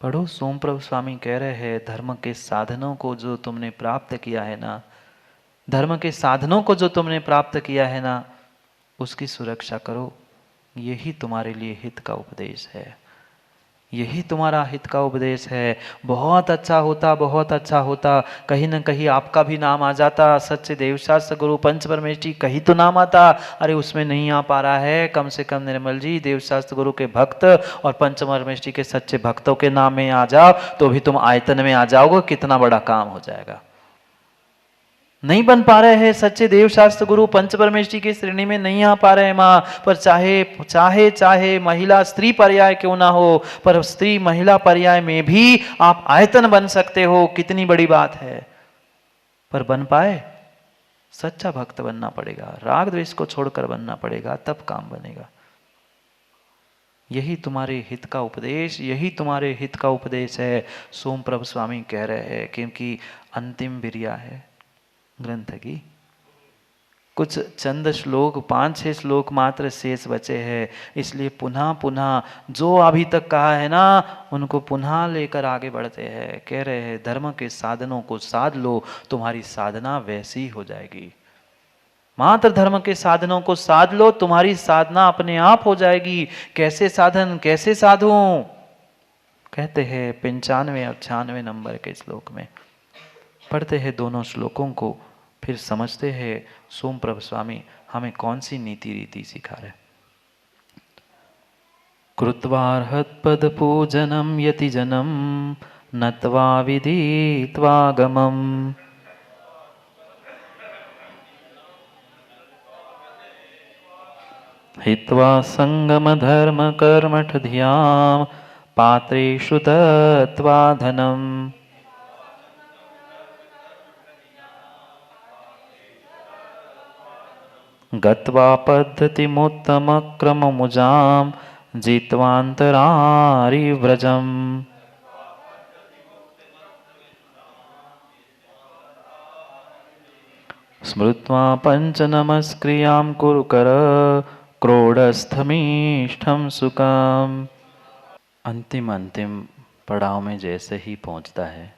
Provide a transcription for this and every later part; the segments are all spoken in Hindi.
पढ़ो। सोमप्रभ स्वामी कह रहे हैं, धर्म के साधनों को जो तुमने प्राप्त किया है ना, धर्म के साधनों को जो तुमने प्राप्त किया है ना, उसकी सुरक्षा करो। यही तुम्हारे लिए हित का उपदेश है, यही तुम्हारा हित का उपदेश है। बहुत अच्छा होता, बहुत अच्छा होता, कहीं ना कहीं आपका भी नाम आ जाता, सच्चे देवशास्त्र गुरु पंच परमेष्ठी कहीं तो नाम आता। अरे उसमें नहीं आ पा रहा है, कम से कम निर्मल जी देवशास्त्र गुरु के भक्त और पंच परमेष्ठी के सच्चे भक्तों के नाम में आ जाओ, तो भी तुम आयतन में आ जाओगे। कितना बड़ा काम हो जाएगा। नहीं बन पा रहे हैं, सच्चे देव शास्त्र गुरु पंच परमेष्ठी की श्रेणी में नहीं आ पा रहे हैं माँ, पर चाहे चाहे चाहे महिला स्त्री पर्याय क्यों ना हो, पर स्त्री महिला पर्याय में भी आप आयतन बन सकते हो। कितनी बड़ी बात है। पर बन पाए? सच्चा भक्त बनना पड़ेगा, राग द्वेष को छोड़कर बनना पड़ेगा, तब काम बनेगा। यही तुम्हारे हित का उपदेश, यही तुम्हारे हित का उपदेश है, सोमप्रभ स्वामी कह रहे हैं। क्योंकि अंतिम बिरिया है ग्रंथ की, कुछ चंद श्लोक, 5-6 श्लोक मात्र शेष बचे हैं। इसलिए पुनः पुनः जो अभी तक कहा है ना, उनको पुनः लेकर आगे बढ़ते हैं। कह रहे हैं धर्म के साधनों को साध लो, तुम्हारी साधना वैसी हो जाएगी। मात्र धर्म के साधनों को साध लो, तुम्हारी साधना अपने आप हो जाएगी। कैसे साधन, कैसे साधूं? कहते हैं 95 और 96 नंबर के श्लोक में। पढ़ते हैं दोनों श्लोकों को, फिर समझते हैं सोमप्रभ स्वामी हमें कौन सी नीति रीति सिखा रहे। कृत्वार्हत्पद पूजनम यतिजनम नत्वा विदित्वागमम हित्वा संगम धर्म कर्मठ धियाम पात्रेषु दत्त्वा धनम गत्वा पद्धतिमुत्तमक्रममुजां जित्वान्तरारिव्रजम्। स्मृत्वा पञ्चनमस्क्रियां कुरुकर क्रोडस्थमीष्टं सुखम्। अंतिम पड़ाव में जैसे ही पहुंचता है,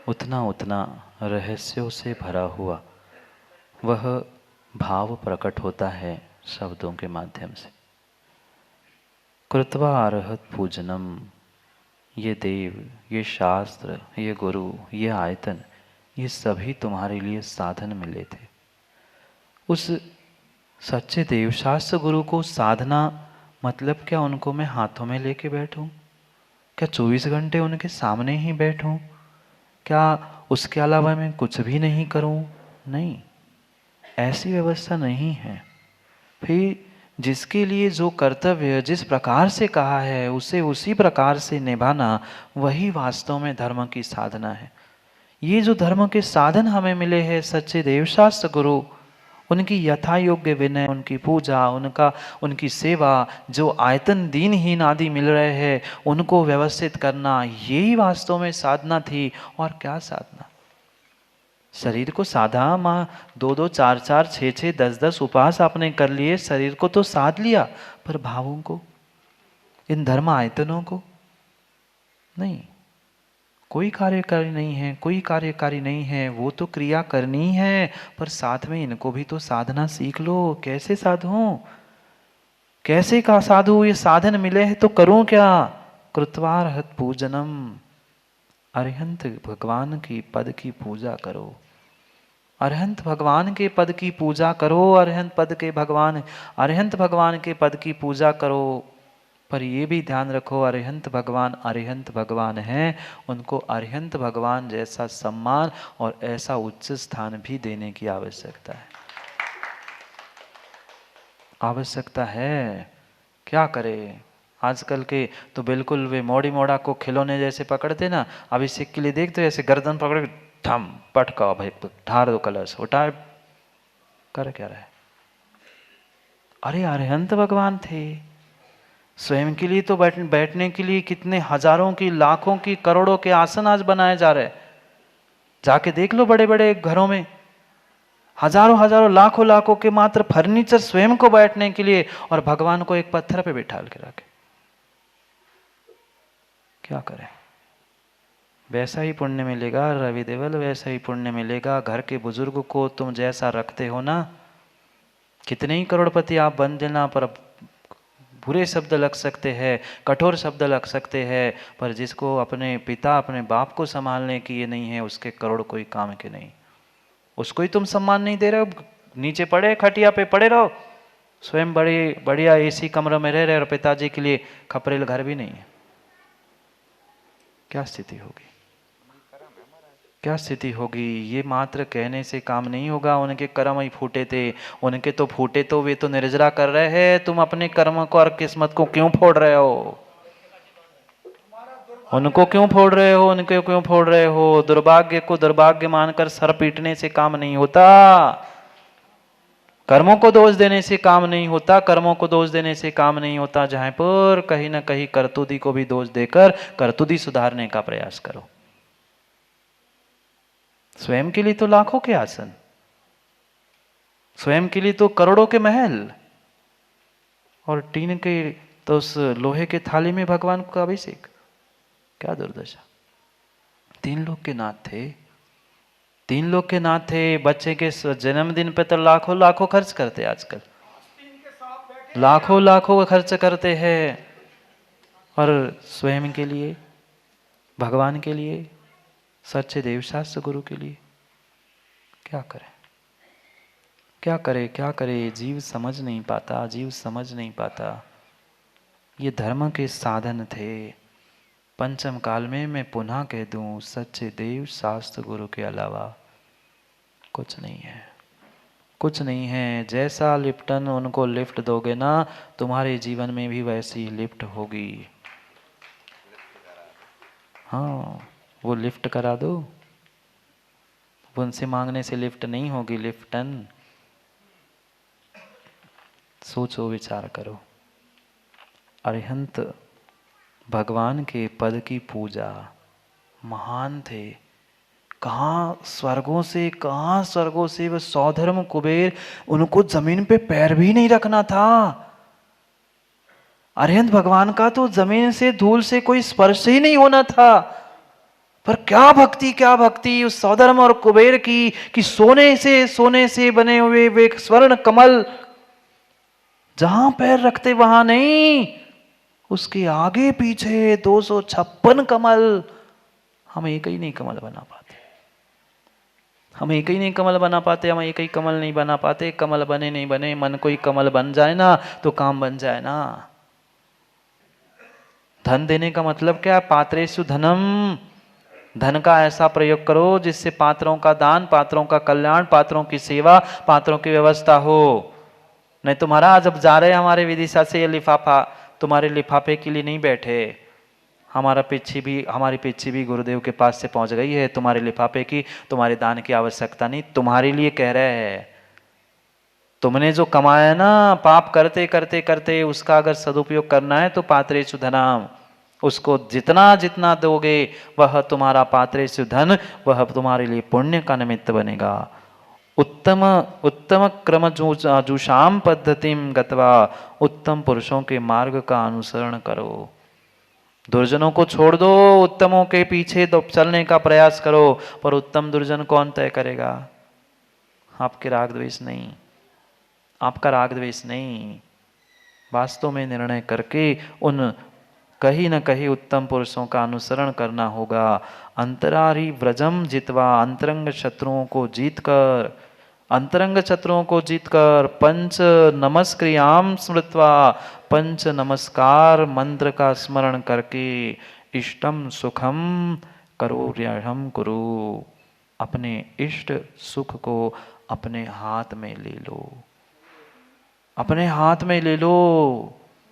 उतना उतना रहस्यों से भरा हुआ वह भाव प्रकट होता है शब्दों के माध्यम से। कृत्वा अर्हत पूजनम, ये देव, ये शास्त्र, ये गुरु, ये आयतन, ये सभी तुम्हारे लिए साधन मिले थे। उस सच्चे देव शास्त्र गुरु को साधना मतलब क्या उनको मैं हाथों में लेके बैठूं? क्या 24 घंटे उनके सामने ही बैठूं? क्या उसके अलावा मैं कुछ भी नहीं करूं? नहीं, ऐसी व्यवस्था नहीं है। फिर जिसके लिए जो कर्तव्य जिस प्रकार से कहा है उसे उसी प्रकार से निभाना, वही वास्तव में धर्म की साधना है। ये जो धर्म के साधन हमें मिले हैं सच्चे देवशास्त्र गुरु, उनकी यथा योग्य विनय, उनकी पूजा, उनकी सेवा, जो आयतन दीनहीन आदि मिल रहे हैं उनको व्यवस्थित करना, यही वास्तव में साधना थी। और क्या साधना? शरीर को साधा माँ, 2-2, 4-4, 6-6, 10-10 उपवास आपने कर लिए, शरीर को तो साध लिया, पर भावों को, इन धर्म आयतनों को नहीं। कोई कार्यकारी नहीं है, कोई कार्यकारी नहीं है, वो तो क्रिया करनी है, पर साथ में इनको भी तो साधना सीख लो। कैसे साधूं, कैसे का साधु? ये साधन मिले हैं तो करूं क्या? कृत्वार्हत पूजनम, अरिहंत भगवान की पद की पूजा करो, अरिहंत भगवान के पद की पूजा करो, अरिहंत भगवान के पद की पूजा करो। पर ये भी ध्यान रखो, अरिहंत भगवान हैं, उनको अरिहंत भगवान जैसा सम्मान और ऐसा उच्च स्थान भी देने की आवश्यकता है। आवश्यकता है। क्या करे? आजकल के तो बिल्कुल वे मोड़ी मोड़ा को खिलौने जैसे पकड़ते ना, अभिषेक के लिए देखते ऐसे गर्दन पकड़ थम पटका भाई ठार दो कलश, उठा कर क्या रहे? अरे अरिहंत भगवान थे, स्वयं के लिए तो बैठने के लिए कितने हजारों की, लाखों की, करोड़ों के आसन आज बनाए जा रहे। जाके देख लो बड़े बड़े घरों में हजारों हजारों, लाखों लाखों के मात्र फर्नीचर स्वयं को बैठने के लिए, और भगवान को एक पत्थर पे बिठा के रखे। क्या करें? वैसा ही पुण्य मिलेगा रवि देवल, वैसा ही पुण्य मिलेगा। घर के बुजुर्ग को तुम जैसा रखते हो ना, कितने ही करोड़पति आप बन देना, पर बुरे शब्द लग सकते हैं, कठोर शब्द लग सकते हैं, पर जिसको अपने पिता अपने बाप को संभालने की ये नहीं है, उसके करोड़ कोई काम के नहीं। उसको ही तुम सम्मान नहीं दे रहे हो। नीचे पड़े खटिया पे पड़े रहो, स्वयं बड़ी बढ़िया एसी कमरे में रह रहे, और पिताजी के लिए खपरेल घर भी नहीं है। क्या स्थिति होगी? क्या स्थिति होगी? ये मात्र कहने से काम नहीं होगा। उनके कर्म ही फूटे थे, उनके तो फूटे, तो वे तो निर्जरा कर रहे हैं। तुम अपने कर्म को और किस्मत को क्यों फोड़ रहे हो? उनको क्यों फोड़ रहे हो? उनको क्यों फोड़ रहे हो? दुर्भाग्य को दुर्भाग्य मानकर सर पीटने से काम नहीं होता। कर्मों को दोष देने से काम नहीं होता। कर्मों को दोष देने से काम नहीं होता। जहां पर कहीं ना कहीं करतूती को भी दोष देकर करतूती सुधारने का प्रयास करो। स्वयं के लिए तो लाखों के आसन, स्वयं के लिए तो करोड़ों के महल, और टीन के तो उस लोहे के थाली में भगवान का अभिषेक। क्या दुर्दशा! 3 लोग के नाथ थे, 3 लोग के नाथ थे। बच्चे के जन्मदिन पे तो लाखों लाखों खर्च करते, आजकल लाखों लाखों खर्च करते हैं। और स्वयं के लिए, भगवान के लिए, सच्चे देवशास्त्र गुरु के लिए क्या करें? क्या करे, क्या करे? जीव समझ नहीं पाता, जीव समझ नहीं पाता। ये धर्म के साधन थे। पंचम काल में मैं पुनः कह दूं, सच्चे देव शास्त्र गुरु के अलावा कुछ नहीं है, कुछ नहीं है। जैसा लिप्टन उनको लिफ्ट दोगे ना, तुम्हारे जीवन में भी वैसी लिफ्ट होगी। हाँ, वो लिफ्ट करा दो। उनसे मांगने से लिफ्ट नहीं होगी, लिफ्टन। सोचो, विचार करो। अरिहंत भगवान के पद की पूजा महान थे। कहाँ स्वर्गों से वह सौधर्म कुबेर, उनको जमीन पे पैर भी नहीं रखना था। अरिहंत भगवान का तो जमीन से धूल से कोई स्पर्श ही नहीं होना था। पर क्या भक्ति, क्या भक्ति उस सौधर्म और कुबेर की, कि सोने से बने हुए वे स्वर्ण कमल जहां पैर रखते वहां नहीं, उसके आगे पीछे 256 कमल। हम एक ही नहीं कमल बना पाते, हम एक ही नहीं कमल बना पाते, हम एक ही कमल नहीं बना पाते। कमल बने नहीं बने, मन कोई कमल बन जाए ना तो काम बन जाए ना। धन देने का मतलब क्या? पात्रेषु धनम। धन का ऐसा प्रयोग करो जिससे पात्रों का दान, पात्रों का कल्याण, पात्रों की सेवा, पात्रों की व्यवस्था हो। नहीं तो महाराज जब जा रहे हमारे विदिशा से ये लिफाफा, तुम्हारे लिफाफे के लिए नहीं बैठे। हमारी पिच्छी भी गुरुदेव के पास से पहुंच गई है। तुम्हारे लिफाफे की, तुम्हारे दान की आवश्यकता नहीं, तुम्हारे लिए कह रहे हैं। तुमने जो कमाया ना, पाप करते करते करते, उसका अगर सदुपयोग करना है तो पात्रेषु धनम, उसको जितना जितना दोगे वह तुम्हारा पात्रेषु धन, वह तुम्हारे लिए पुण्य का निमित्त बनेगा। उत्तम उत्तम क्रम जुषाम पद्धतिम गत्वा, उत्तम पुरुषों के मार्ग का अनुसरण करो। दुर्जनों को छोड़ दो, उत्तमों के पीछे तो चलने का प्रयास करो। पर उत्तम दुर्जन कौन तय करेगा? आपके राग द्वेष नहीं, आपका राग द्वेष नहीं। वास्तव में निर्णय करके उन कहीं न कहीं उत्तम पुरुषों का अनुसरण करना होगा। अंतरारी व्रजम जितवा, अंतरंग शत्रुओं को जीतकर, अंतरंग शत्रुओं को जीतकर, पंच नमस्क्रियाम स्मृत्वा, पंच नमस्कार मंत्र का स्मरण करके, इष्टम सुखम करो र्यहम कुरु, अपने इष्ट सुख को अपने हाथ में ले लो, अपने हाथ में ले लो।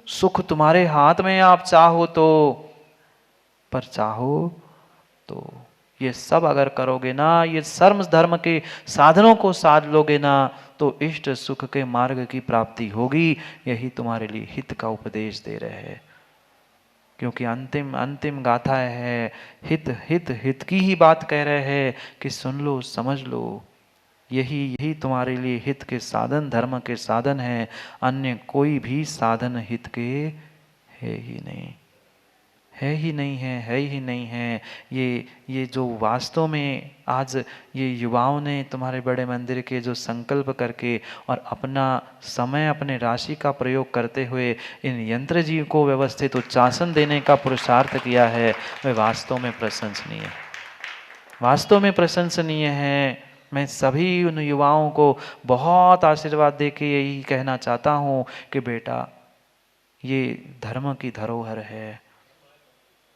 सुख तुम्हारे हाथ में, आप चाहो तो, पर चाहो तो ये सब अगर करोगे ना, ये सर्व धर्म के साधनों को साध लोगे ना, तो इष्ट सुख के मार्ग की प्राप्ति होगी। यही तुम्हारे लिए हित का उपदेश दे रहे हैं। क्योंकि अंतिम अंतिम गाथा है, हित हित हित की ही बात कह रहे हैं कि सुन लो, समझ लो। यही तुम्हारे लिए हित के साधन, धर्म के साधन है। अन्य कोई भी साधन हित के है ही नहीं, है ही नहीं है, है ही नहीं है। ये जो वास्तव में आज ये युवाओं ने तुम्हारे बड़े मंदिर के जो संकल्प करके और अपना समय, अपने राशि का प्रयोग करते हुए इन यंत्र जी को व्यवस्थित उच्चासन देने का पुरुषार्थ किया है, वह वास्तव में प्रशंसनीय है, वास्तव में प्रशंसनीय है। मैं सभी उन युवाओं को बहुत आशीर्वाद दे के यही कहना चाहता हूँ कि बेटा, ये धर्म की धरोहर है,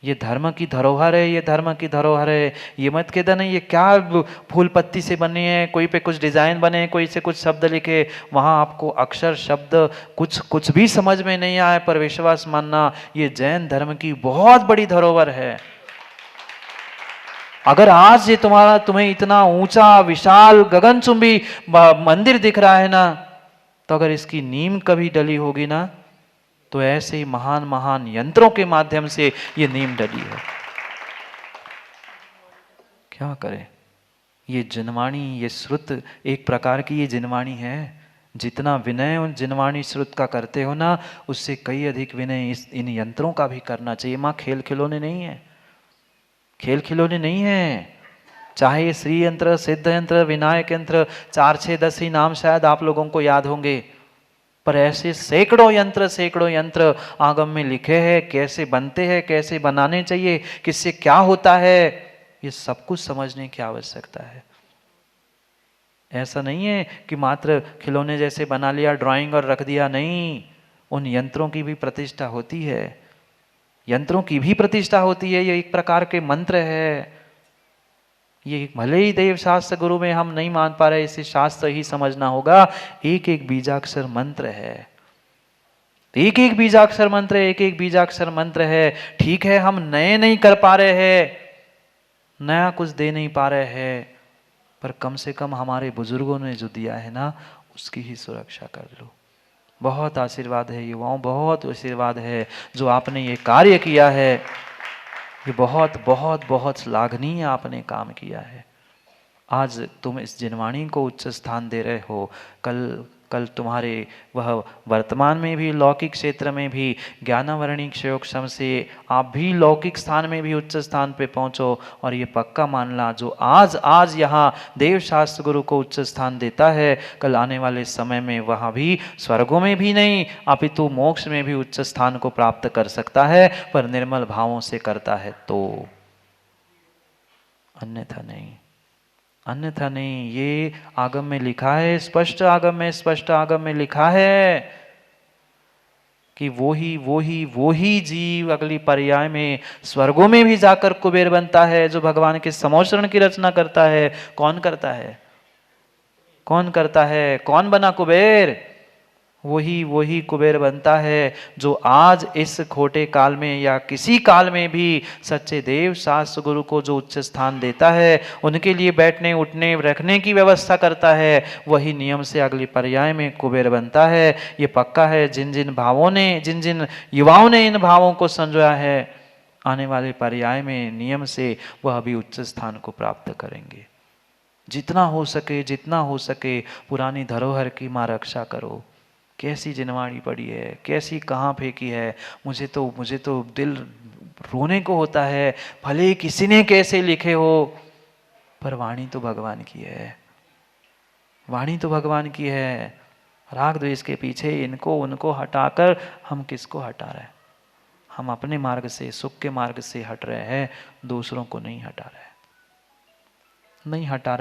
ये धर्म की धरोहर है, ये धर्म की धरोहर है। ये मत कहना नहीं ये क्या फूल पत्ती से बने हैं, कोई पे कुछ डिजाइन बने, कोई से कुछ शब्द लिखे, वहां आपको अक्षर शब्द कुछ भी समझ में नहीं आए, पर विश्वास मानना ये जैन धर्म की बहुत बड़ी धरोहर है। अगर आज ये तुम्हें इतना ऊंचा विशाल गगनचुंबी मंदिर दिख रहा है ना, तो अगर इसकी नींव कभी डली होगी ना, तो ऐसे ही महान महान यंत्रों के माध्यम से ये नींव डली है। क्या करें, ये जिनवाणी, ये श्रुत एक प्रकार की ये जिनवाणी है। जितना विनय उन जिनवाणी श्रुत का करते हो ना, उससे कई अधिक विनय इन यंत्रों का भी करना चाहिए। माँ खेल खिलौने नहीं है, खेल खिलौने नहीं है। चाहे ये श्री यंत्र, सिद्ध यंत्र, विनायक यंत्र, 4 6 10 ही नाम शायद आप लोगों को याद होंगे, पर ऐसे सैकड़ों यंत्र आगम में लिखे हैं। कैसे बनते हैं, कैसे बनाने चाहिए, किससे क्या होता है, ये सब कुछ समझने की आवश्यकता है। ऐसा नहीं है कि मात्र खिलौने जैसे बना लिया, ड्राइंग और रख दिया, नहीं। उन यंत्रों की भी प्रतिष्ठा होती है, यंत्रों की भी प्रतिष्ठा होती है। ये एक प्रकार के मंत्र है। ये भले ही देव शास्त्र गुरु में हम नहीं मान पा रहे, इसे शास्त्र ही समझना होगा। एक एक बीजाक्षर मंत्र है, एक एक बीजाक्षर मंत्र, एक एक बीजाक्षर मंत्र है। ठीक है, हम नए नहीं कर पा रहे हैं, नया कुछ दे नहीं पा रहे हैं, पर कम से कम हमारे बुजुर्गों ने जो दिया है ना, उसकी ही सुरक्षा कर लो। बहुत आशीर्वाद है युवाओं, बहुत आशीर्वाद है जो आपने ये कार्य किया है। ये बहुत बहुत बहुत श्लाघनीय आपने काम किया है। आज तुम इस जिनवाणी को उच्च स्थान दे रहे हो, कल कल तुम्हारे वह वर्तमान में भी लौकिक क्षेत्र में भी ज्ञानावरणी क्षयोक्षम से आप भी लौकिक स्थान में भी उच्च स्थान पे पहुंचो। और ये पक्का मानना, जो आज आज यहाँ देव शास्त्र गुरु को उच्च स्थान देता है, कल आने वाले समय में वहाँ भी स्वर्गों में भी नहीं, अपितु मोक्ष में भी उच्च स्थान को प्राप्त कर सकता है, पर निर्मल भावों से करता है तो, अन्यथा नहीं, अन्यथा नहीं। ये आगम में लिखा है, स्पष्ट आगम में लिखा है कि वो ही जीव अगली पर्याय में स्वर्गों में भी जाकर कुबेर बनता है, जो भगवान के समोषण की रचना करता है। कौन करता है, कौन करता है, कौन बना कुबेर? वही कुबेर बनता है जो आज इस खोटे काल में या किसी काल में भी सच्चे देव शास्त्र गुरु को जो उच्च स्थान देता है, उनके लिए बैठने उठने रखने की व्यवस्था करता है, वही नियम से अगली पर्याय में कुबेर बनता है। ये पक्का है। जिन जिन भावों ने, जिन जिन युवाओं ने इन भावों को संजोया है, आने वाले पर्याय में नियम से वह भी उच्च स्थान को प्राप्त करेंगे। जितना हो सके पुरानी धरोहर की मां रक्षा करो। कैसी जिनवाणी पड़ी है, कैसी कहाँ फेंकी है, मुझे तो दिल रोने को होता है। भले किसी ने कैसे लिखे हो, पर वाणी तो भगवान की है, वाणी तो भगवान की है। राग द्वेष के पीछे इनको उनको हटाकर हम किसको हटा रहे हैं? हम अपने मार्ग से, सुख के मार्ग से हट रहे हैं, दूसरों को नहीं हटा रहे, नहीं हटा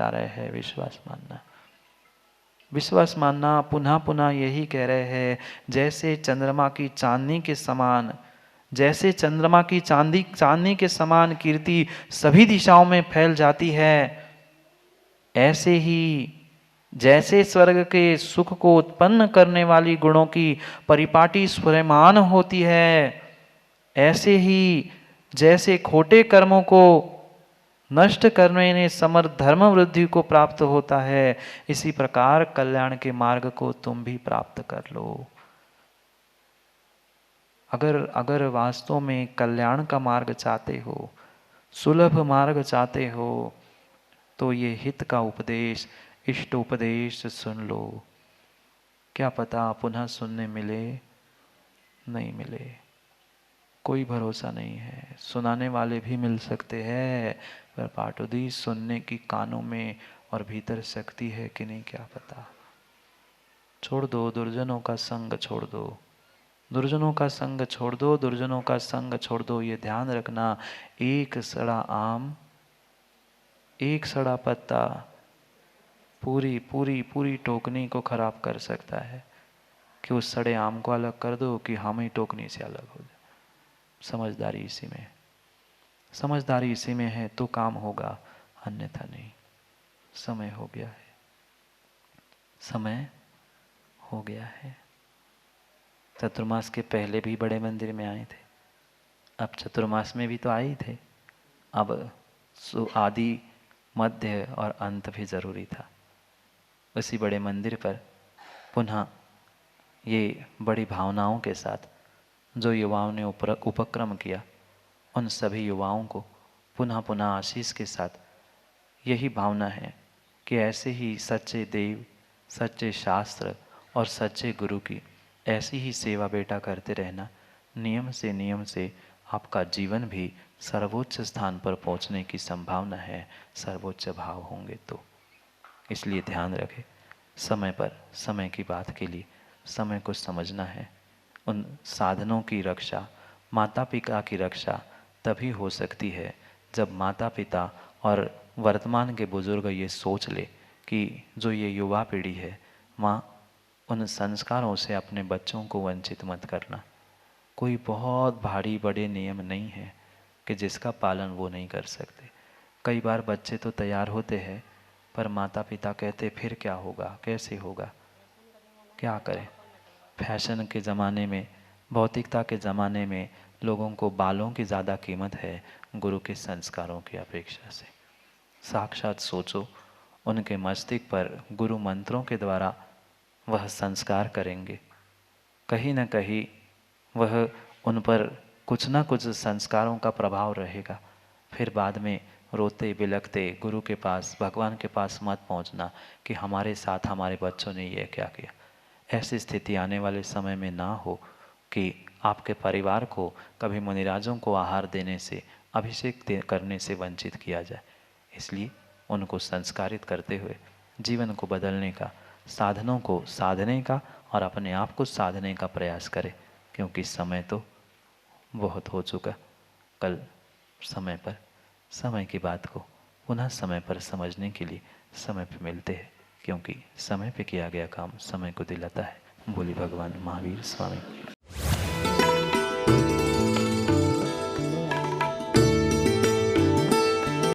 रहे हैं। विश्वास मानना, पुनः पुनः यही कह रहे हैं, जैसे चंद्रमा की चांदनी के समान, जैसे चंद्रमा की चांदनी के समान कीर्ति सभी दिशाओं में फैल जाती है, ऐसे ही जैसे स्वर्ग के सुख को उत्पन्न करने वाली गुणों की परिपाटी स्फुरमान होती है, ऐसे ही जैसे खोटे कर्मों को नष्ट करने में समर्थ धर्म वृद्धि को प्राप्त होता है, इसी प्रकार कल्याण के मार्ग को तुम भी प्राप्त कर लो। अगर वास्तव में कल्याण का मार्ग चाहते हो, सुलभ मार्ग चाहते हो, तो ये हित का उपदेश, इष्ट उपदेश सुन लो। क्या पता पुनः सुनने मिले, नहीं मिले। कोई भरोसा नहीं है। सुनाने वाले भी मिल सकते हैं, पर पाटुदी सुनने की कानों में और भीतर शक्ति है कि नहीं क्या पता। छोड़ दो दुर्जनों का संग, छोड़ दो दुर्जनों का संग, छोड़ दो दुर्जनों का संग, छोड़ दो। ये ध्यान रखना, एक सड़ा आम, एक सड़ा पत्ता पूरी पूरी पूरी टोकनी को खराब कर सकता है। कि उस सड़े आम को अलग कर दो कि हम ही टोकनी से अलग हो जाए। समझदारी इसी में, समझदारी इसी में है तो काम होगा, अन्यथा नहीं। समय हो गया है, समय हो गया है। चतुर्मास के पहले भी बड़े मंदिर में आए थे, अब चतुर्मास में भी तो आए ही थे। अब आदि मध्य और अंत भी जरूरी था। उसी बड़े मंदिर पर पुनः ये बड़ी भावनाओं के साथ जो युवाओं ने उपक्रम किया, उन सभी युवाओं को पुनः पुनः आशीष के साथ यही भावना है कि ऐसे ही सच्चे देव, सच्चे शास्त्र और सच्चे गुरु की ऐसी ही सेवा बेटा करते रहना। नियम से आपका जीवन भी सर्वोच्च स्थान पर पहुंचने की संभावना है, सर्वोच्च भाव होंगे तो। इसलिए ध्यान रखें, समय पर समय की बात के लिए समय को समझना है। उन साधनों की रक्षा, माता पिता की रक्षा तभी हो सकती है जब माता पिता और वर्तमान के बुजुर्ग ये सोच ले कि जो ये युवा पीढ़ी है, माँ उन संस्कारों से अपने बच्चों को वंचित मत करना। कोई बहुत भारी बड़े नियम नहीं है कि जिसका पालन वो नहीं कर सकते। कई बार बच्चे तो तैयार होते हैं, पर माता पिता कहते फिर क्या होगा, कैसे होगा, क्या करें। फैशन के ज़माने में, भौतिकता के ज़माने में लोगों को बालों की ज़्यादा कीमत है गुरु के संस्कारों की अपेक्षा से। साक्षात सोचो, उनके मस्तिष्क पर गुरु मंत्रों के द्वारा वह संस्कार करेंगे, कहीं न कहीं वह उन पर कुछ न कुछ संस्कारों का प्रभाव रहेगा। फिर बाद में रोते बिलखते गुरु के पास, भगवान के पास मत पहुंचना कि हमारे साथ हमारे बच्चों ने ये क्या किया। ऐसी स्थिति आने वाले समय में ना हो कि आपके परिवार को कभी मुनिराजों को आहार देने से, अभिषेक करने से वंचित किया जाए। इसलिए उनको संस्कारित करते हुए जीवन को बदलने का, साधनों को साधने का और अपने आप को साधने का प्रयास करें, क्योंकि समय तो बहुत हो चुका। कल समय पर समय की बात को पुनः समय पर समझने के लिए समय पर मिलते हैं, क्योंकि समय पे किया गया काम समय को दिलाता है। बोली भगवान महावीर स्वामी।